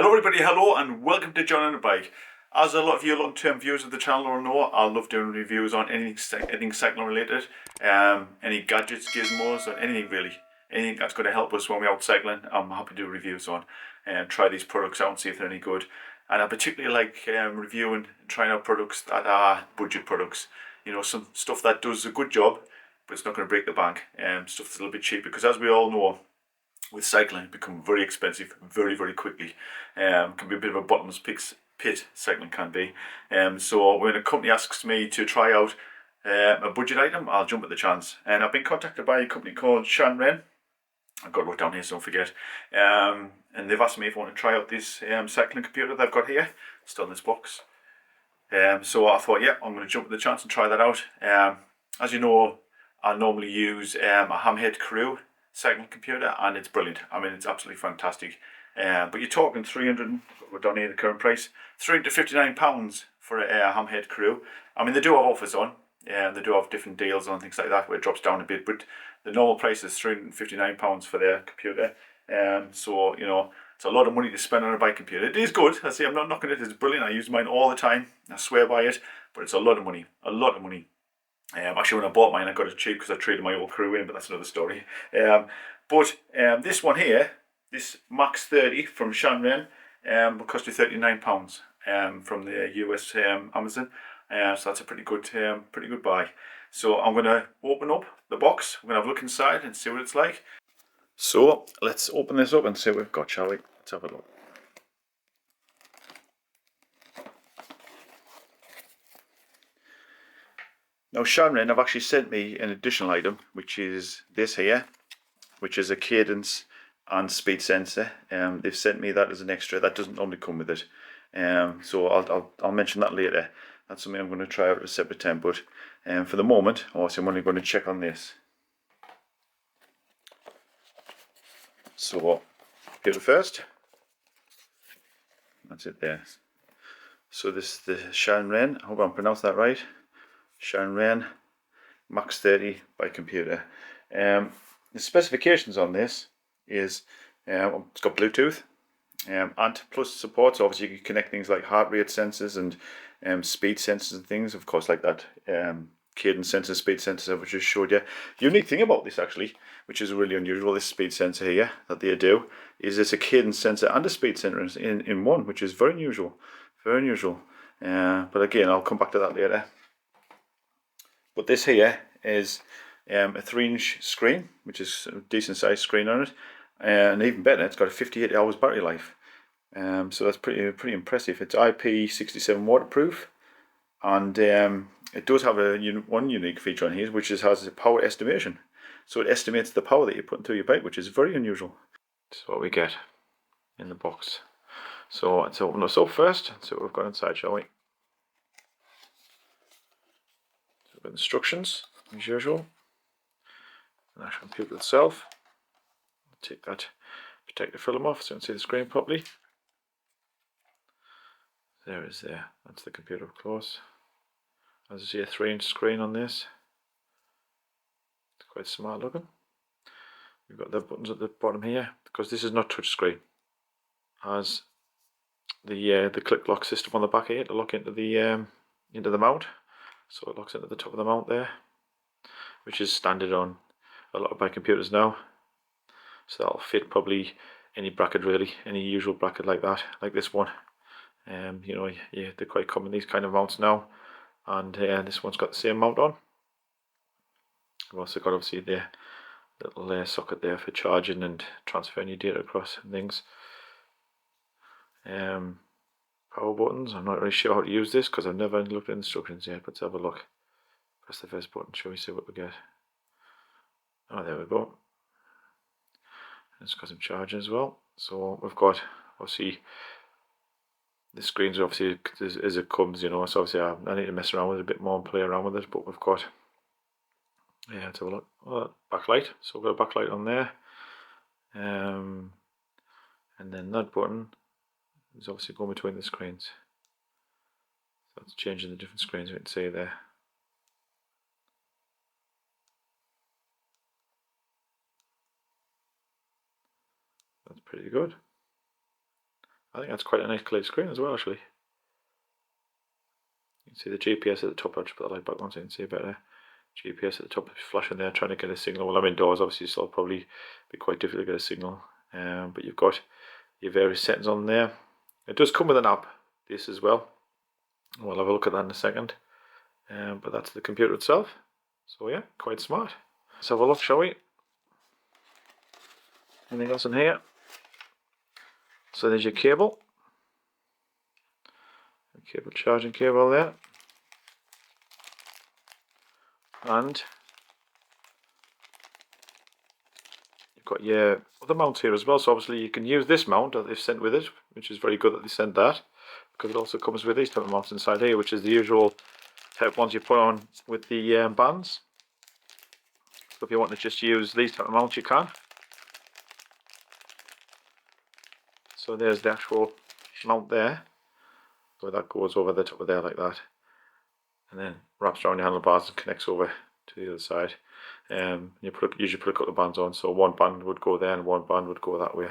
Hello everybody, hello and welcome to John on a Bike. As a lot of you long-term viewers of the channel will know, I love doing reviews on anything cycling related, any gadgets, gizmos, or anything really. Anything that's going to help us when we're out cycling, I'm happy to do reviews on and try these products out and see if they're any good. And I particularly like reviewing and trying out products that are budget products. You know, some stuff that does a good job, but it's not going to break the bank. Stuff that's a little bit cheap, because as we all know, with cycling, it become very expensive very, very quickly. Can be a bit of a bottomless pit, cycling can be. So when a company asks me to try out a budget item, I'll jump at the chance. And I've been contacted by a company called Shanren. I've got it wrote down here so don't forget. And they've asked me if I want to try out this cycling computer they've got here. It's still in this box. So I thought, yeah, I'm going to jump at the chance and try that out. As you know, I normally use a Hammerhead Crew cycling computer, and it's brilliant. I mean, it's absolutely fantastic. But you're talking 300, we're down here the current price, £359 for a Hammerhead Crew. I mean, they do have offers on, they do have different deals on things like that where it drops down a bit, but the normal price is £359 for their computer. So, you know, it's a lot of money to spend on a bike computer. It is good, I say, I'm not knocking it, it's brilliant. I use mine all the time, I swear by it, but it's a lot of money, a lot of money. Actually, when I bought mine, I got it cheap because I traded my old Crew in, but that's another story. But this one here, this Max 30 from Shanren, will cost you £39 from the US Amazon. So that's a pretty good buy. So I'm going to open up the box. We're going to have a look inside and see what it's like. So let's open this up and see what we've got, shall we? Let's have a look. Now Shanren have actually sent me an additional item, which is this here, which is a cadence and speed sensor. They've sent me that as an extra. That doesn't normally come with it. So I'll mention that later. That's something I'm going to try out at a separate time. But for the moment, also I'm only going to check on this. So computer first. That's it there. So this is the Shanren. I hope I pronounced that right. Shanren Max 30 by computer. The specifications on this is it's got Bluetooth and plus support. So obviously you can connect things like heart rate sensors and speed sensors and things, of course, like that cadence sensor, speed sensor which I just showed you. The unique thing about this actually, which is really unusual, this speed sensor here that they do, is it's a cadence sensor and a speed sensor in one, which is very unusual, very unusual. But again, I'll come back to that later. But this here is a 3-inch screen, which is a decent sized screen on it, and even better, it's got a 58 hours battery life. So that's pretty impressive. It's IP67 waterproof, and it does have one unique feature on here, which has a power estimation. So it estimates the power that you put into your bike, which is very unusual. This is what we get in the box. So let's open this up first and see what we've got inside, shall we? Instructions as usual. The actual computer itself. Take the film off so you can see the screen properly. There it is there. That's the computer up close. As you see, a 3-inch screen on this. It's quite smart looking. We've got the buttons at the bottom here because this is not touch screen. Has the click lock system on the back here to lock into the mount. So it locks into the top of the mount there, which is standard on a lot of bike computers now. So that'll fit probably any bracket really, any usual bracket like that, like this one. You know, yeah, they're quite common, these kind of mounts now. And this one's got the same mount on. I've also got obviously the little socket there for charging and transferring your data across and things. Power buttons. I'm not really sure how to use this because I've never looked at instructions yet, but let's have a look. Press the first button, shall we see what we get? Oh, there we go. It's got some charging as well. So we've got, obviously, the screens are obviously as it comes, you know, so obviously I need to mess around with it a bit more and play around with it, but we've got, yeah, let's have a look. Oh, backlight, so we've got a backlight on there. And then that button is obviously going between the screens. So it's changing the different screens we can see there. That's pretty good. I think that's quite a nice clear screen as well, actually. You can see the GPS at the top. I'll just put the light back on so you can see better. GPS at the top is flashing there, trying to get a signal. Well, I'm indoors, obviously, so it'll probably be quite difficult to get a signal. But you've got your various settings on there. It does come with an app, this as well. We'll have a look at that in a second. But that's the computer itself. So yeah, quite smart. Let's have a look, shall we? Anything else in here? So there's your cable. Cable, charging cable there. And you've got your other mount here as well. So obviously you can use this mount that they've sent with it, which is very good that they sent that, because it also comes with these type of mounts inside here, which is the usual type ones you put on with the bands. So if you want to just use these type of mounts, you can. So there's the actual mount there. So that goes over the top of there like that, and then wraps around your handlebars and connects over to the other side. You usually put a couple of bands on, so one band would go there and one band would go that way.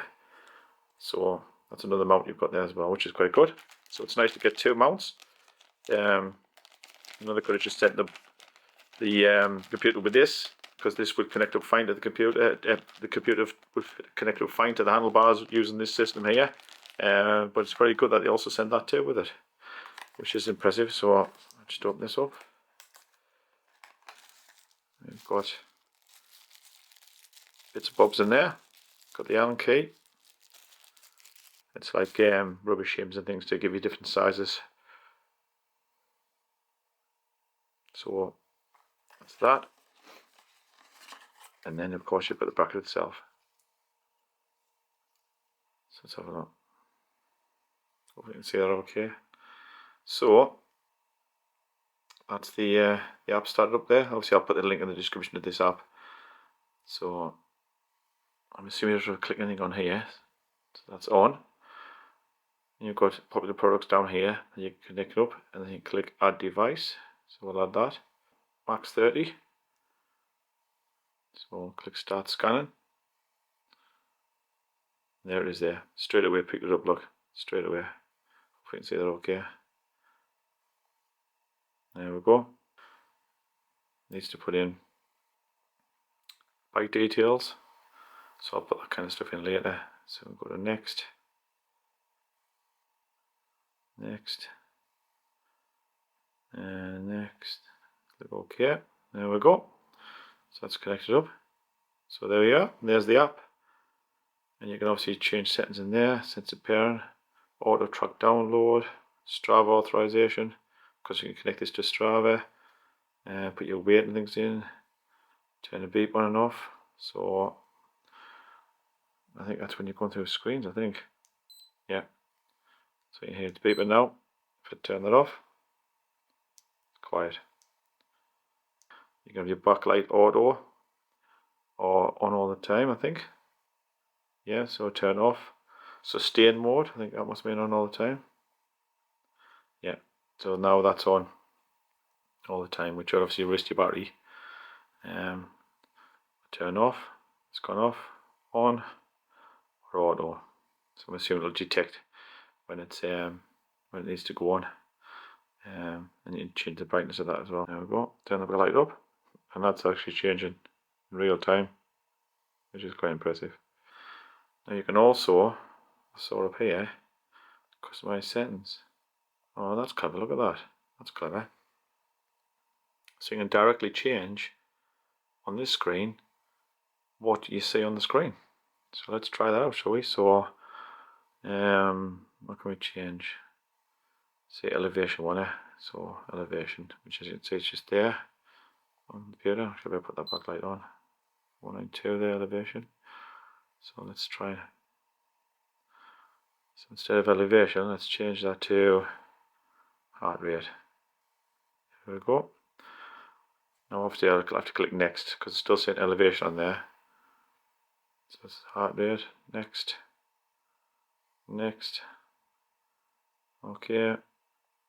So that's another mount you've got there as well, which is quite good. So it's nice to get two mounts. Another could have just sent the computer with this, because this would connect up fine to the computer. The computer would connect up fine to the handlebars using this system here. But it's very good that they also send that too with it, which is impressive. So I'll just open this up. We've got bits of bobs in there. Got the Allen key. It's like rubber shims and things to give you different sizes. So that's that. And then of course you've got the bracket itself. So let's have a look. Hopefully you can see that okay. So that's the app started up there. Obviously I'll put the link in the description of this app. So I'm assuming you're going to click anything on here. So that's on. And you've got popular products down here, and you can connect it up, and then you click add device. So we'll add that. Max 30. So we'll click start scanning. There it is there. Straight away picked it up, look. Straight away. Hope you can see that okay. There we go. Needs to put in bike details. So I'll put that kind of stuff in later. So we'll go to next. Next. And next. Click OK. There we go. So that's connected up. So there we are. There's the app. And you can obviously change settings in there. Sensor pairing, auto track download, Strava authorization, because you can connect this to Strava. Put your weight and things in. Turn the beep on and off. So I think that's when you're going through screens, I think. Yeah. So you can hear it beeping now. If I turn that off, it's quiet. You can have your backlight auto or on all the time, I think. Yeah, so turn off. Sustain mode, I think that must have been on all the time. Yeah, so now that's on all the time, which will obviously waste your battery. Turn off, it's gone off, on, or auto. So I'm assuming it'll detect when it's when it needs to go on. And you can change the brightness of that as well. There we go, turn the light up, and that's actually changing in real time, which is quite impressive. Now you can also, sort of here, customize settings. Oh, that's clever, look at that. That's clever. So you can directly change on this screen what you see on the screen. So let's try that out, shall we? So what can we change? Say elevation one. So elevation, which as you can see, it's just there on the computer. Should I put that backlight on? 192 there, elevation. So let's try. So instead of elevation, let's change that to heart rate. Here we go. Now obviously I'll have to click next because it's still saying elevation on there. So it's heart rate, next, next. Okay,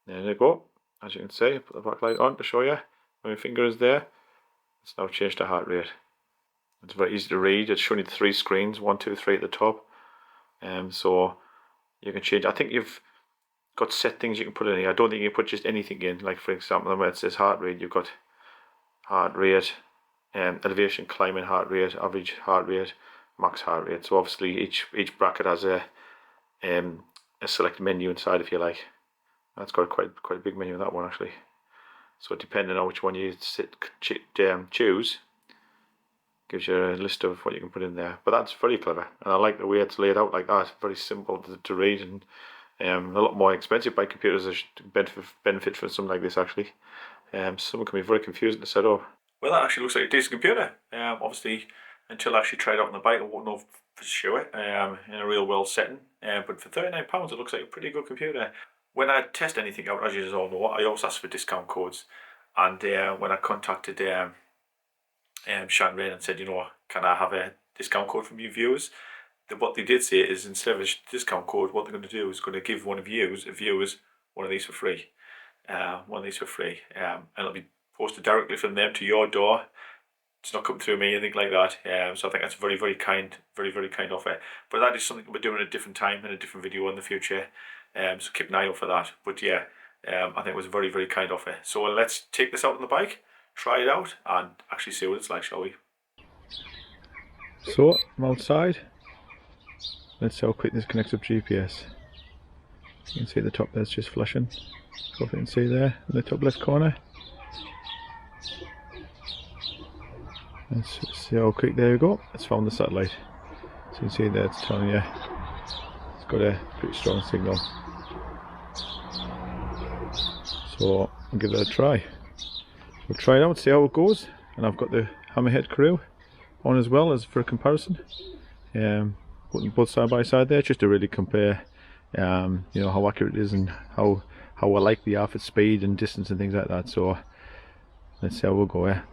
there you go. As you can see, put the backlight on to show you. When my finger is there, it's now changed to heart rate. It's very easy to read. It's showing you 3 screens, 1, 2, 3 at the top. So you can change. I think you've got set things you can put in here. I don't think you can put just anything in. Like for example, where it says heart rate, you've got heart rate, elevation, climbing heart rate, average heart rate, max heart rate. So obviously each bracket has a select menu inside, if you like. That's got quite a big menu, that one actually. So depending on which one you choose, gives you a list of what you can put in there. But that's very clever, and I like the way it's laid out like that. Very simple to read, and a lot more expensive by computers. Benefit for something like this actually. Some can be very confusing to set up. Well, that actually looks like a decent computer. Obviously, until I actually tried it out on the bike, I won't know for sure in a real world setting. But for £39, it looks like a pretty good computer. When I test anything out, as you all know, I always ask for discount codes. And when I contacted Shanren and said, can I have a discount code from you viewers? What they did say is, instead of a discount code, what they're going to do is going to give one of you viewers one of these for free. And it'll be posted directly from them to your door. It's not coming through me, anything like that. So I think that's very, very kind offer. But that is something we're doing at a different time in a different video in the future. So keep an eye out for that. But yeah, I think it was a very, very kind offer. So let's take this out on the bike, try it out, and actually see what it's like, shall we? So I'm outside. Let's see how quick this connects up GPS. You can see at the top there's just flashing. So if you can see there in the top left corner. Let's see how quick, there we go. It's found the satellite. So you can see there it's telling you it's got a pretty strong signal. So I'll give that a try. We'll try it out, see how it goes. And I've got the Hammerhead crew on as well as for a comparison. Putting both side by side there just to really compare how accurate it is and how I like the for speed and distance and things like that. So let's see how we'll go here.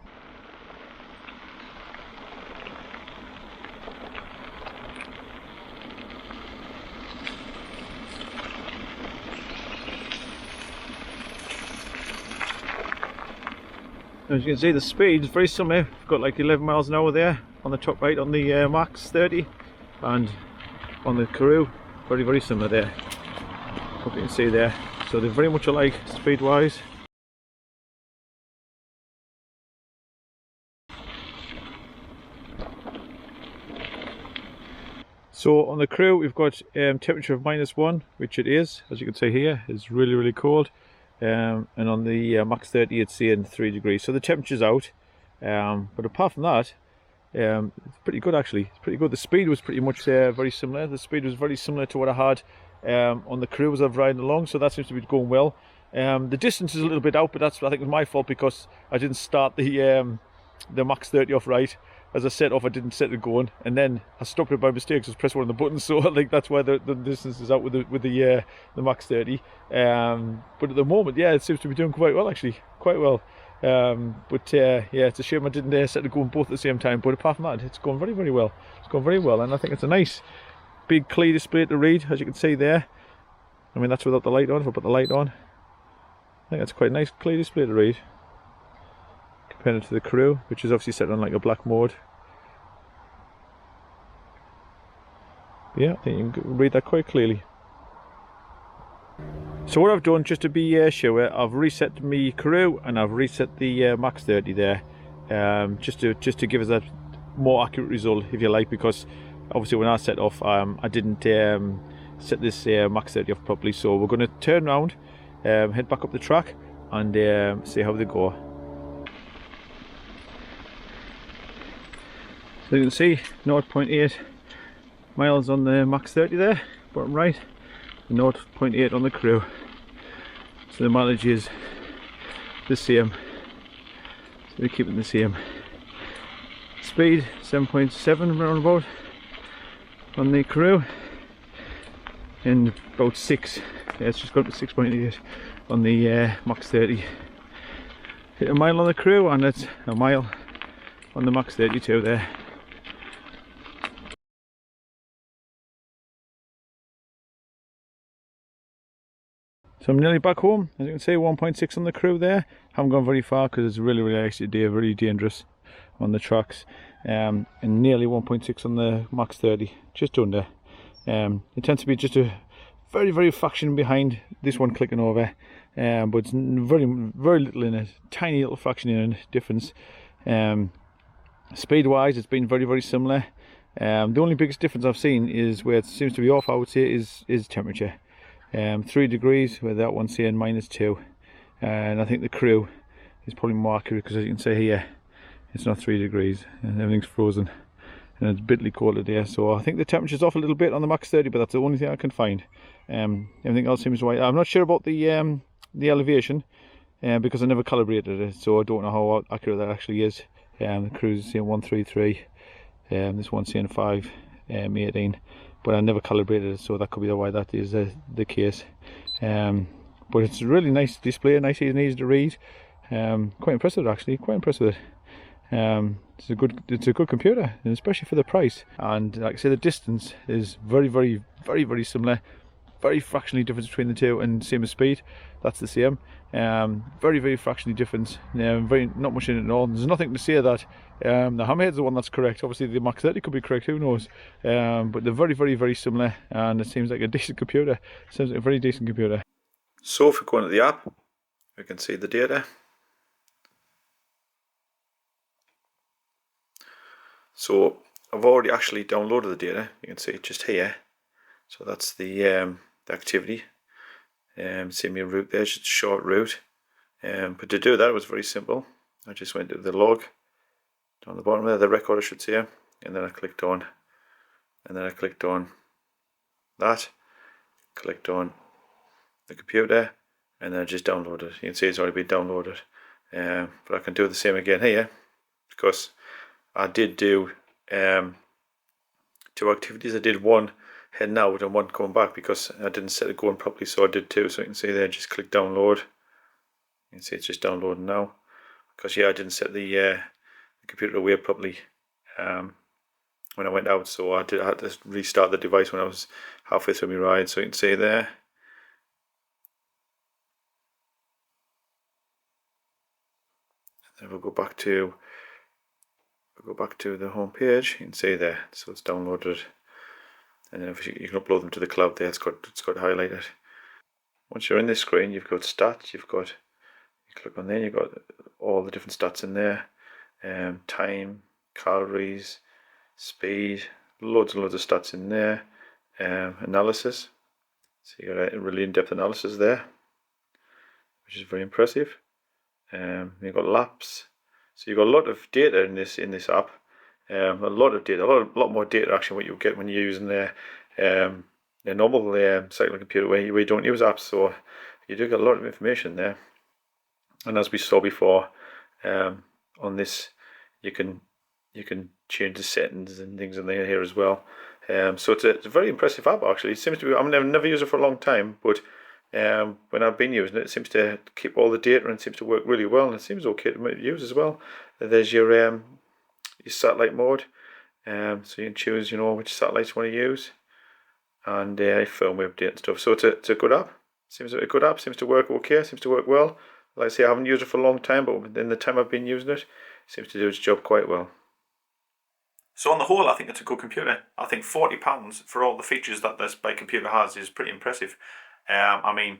As you can see, the speed is very similar. We've got like 11 miles an hour there on the top right on the Max 30, and on the Karoo, very, very similar there. Hope you can see there. So they're very much alike speed wise. So on the Karoo we've got temperature of -1, which it is, as you can see here. It's really, really cold. And on the Max 30 it's saying 3 degrees, so the temperature's out, but apart from that it's pretty good actually. It's pretty good. The speed was pretty much very similar. The speed was very similar to what I had on the Karoo as I've riding along, so that seems to be going well. The distance is a little bit out, but that's, I think, was my fault because I didn't start the Max 30 off right. As I set off, I didn't set it going, and then I stopped it by mistake, so I pressed one of the buttons. So I think that's why the distance is out with the Max 30. But at the moment, yeah, it seems to be doing quite well actually, quite well. Yeah, it's a shame I didn't set it going both at the same time. But apart from that, it's going very, very well. It's going very well, and I think it's a nice, big, clear display to read, as you can see there. I mean, that's without the light on. If I put the light on, I think that's quite a nice, clear display to read. Compared to the Karoo, which is obviously set on like a black mode. But yeah, I think you can read that quite clearly. So what I've done, just to be sure, I've reset my Karoo and I've reset the Max 30 there, just to give us a more accurate result, if you like, because obviously when I set off, I didn't set this Max 30 off properly. So we're going to turn around, head back up the track, and see how they go. So you can see 0.8 miles on the Max 30 there, bottom right, 0.8 on the Karoo. So the mileage is the same. So we keep it the same. Speed 7.7 round about on the Karoo, and about 6. Yeah, it's just got to 6.8 on the Max 30. Hit a mile on the Karoo, and it's a mile on the Max 32 there. So I'm nearly back home. As you can see, 1.6 on the Karoo there. Haven't gone very far because it's really, really icy day, very dangerous on the tracks. And nearly 1.6 on the Max 30, just under. It tends to be just a very fraction behind this one clicking over, but it's very little in it, tiny little fraction in it difference. Speed wise, it's been very similar. The only biggest difference I've seen is where it seems to be off, I would say, is temperature. 3 degrees, where that one's saying -2, and I think the crew is probably more accurate, because as you can see here, it's not 3 degrees and everything's frozen and it's bitterly cold today. So I think the temperature's off a little bit on the max 30, but that's the only thing I can find. Everything else seems right. I'm not sure about the elevation, because I never calibrated it, so I don't know how accurate that actually is. The cruise is saying 133, this one's saying 518, but I never calibrated it, so that could be why that is the case. But it's a really nice display, nice and easy to read. Quite impressed with it, actually, quite impressed with it. It's a good computer, and especially for the price. And like I say, the distance is very similar. Very fractionally difference between the two, and same as speed, that's the same. Very fractionally difference. Not much in it at all. There's nothing to say that the Hammerhead's the one that's correct. Obviously the Max 30 could be correct, who knows. But they're very similar, and it seems like a decent computer. Seems like a very decent computer. So if we go into the app, we can see the data. So I've already actually downloaded the data. You can see it just here. So that's the activity. See my route there, just a short route. But to do that, it was very simple. I just went to the log down the bottom there, the record I should say, and then I clicked on, that, clicked on the computer, and then I just downloaded it. You can see it's already been downloaded. But I can do the same again here, because I did do 2 activities. I did one heading out and one coming back, because I didn't set it going properly, so I did 2. So you can see there, just click download. You can see it's just downloading now, because I didn't set the computer away properly when I went out, so I had to restart the device when I was halfway through my ride. So you can see there. And then we'll go back to the home page. You can see there, so it's downloaded. And then if you can upload them to the cloud there, it's got highlighted. Once you're in this screen, you've got stats, you click on there, you've got all the different stats in there. Time, calories, speed, loads and loads of stats in there. Analysis, so you got a really in-depth analysis there, which is very impressive. You've got laps, so you've got a lot of data in this app. A lot more data actually what you'll get when you're using the normal cycling computer where you don't use apps. So you do get a lot of information there. And as we saw before, on this you can change the settings and things in there here as well. So it's a very impressive app actually. It seems to be, I've never used it for a long time, but when I've been using it, it seems to keep all the data and it seems to work really well, and it seems okay to use as well. There's your satellite mode, so you can choose which satellites you want to use, and firmware update and stuff. So it's a good app. Seems like a good app. Seems to work okay. Seems to work well. Like I say, I haven't used it for a long time, but in the time I've been using it, it seems to do its job quite well. So on the whole, I think it's a good computer. I think £40 for all the features that this bike computer has is pretty impressive. I mean,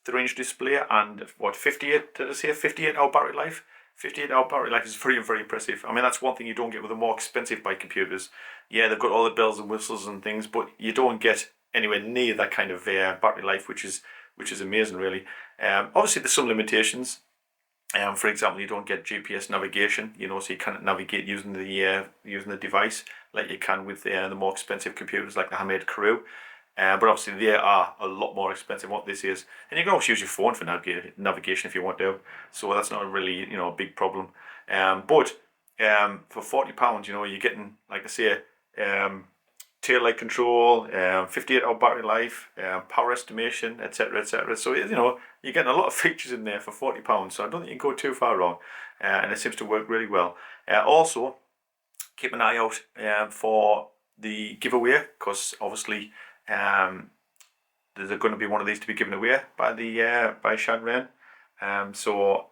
3-inch display and 58-hour battery life. 58-hour battery life is very impressive. I mean, that's one thing you don't get with the more expensive bike computers. Yeah, they've got all the bells and whistles and things, but you don't get anywhere near that kind of battery life, which is amazing, really. Obviously, there's some limitations. For example, you don't get GPS navigation, so you can't navigate using the device like you can with the more expensive computers like the Hammerhead Crew. But obviously they are a lot more expensive than what this is, and you can also use your phone for navigation if you want to, so that's not really a big problem. But for £40, you're getting, like I say, tail light control, 58-hour battery life, power estimation, etc. So you're getting a lot of features in there for £40, so I don't think you can go too far wrong, and it seems to work really well. Also, keep an eye out for the giveaway, because obviously there's going to be one of these to be given away by Shanren. So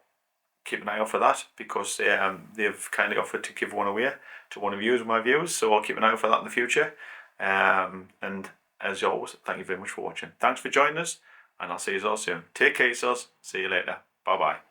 keep an eye out for that, because they've kindly offered to give one away to one of you, my viewers. So I'll keep an eye out for that in the future. And as always, thank you very much for watching. Thanks for joining us, and I'll see you all soon. Take care, yourselves. See you later. Bye bye.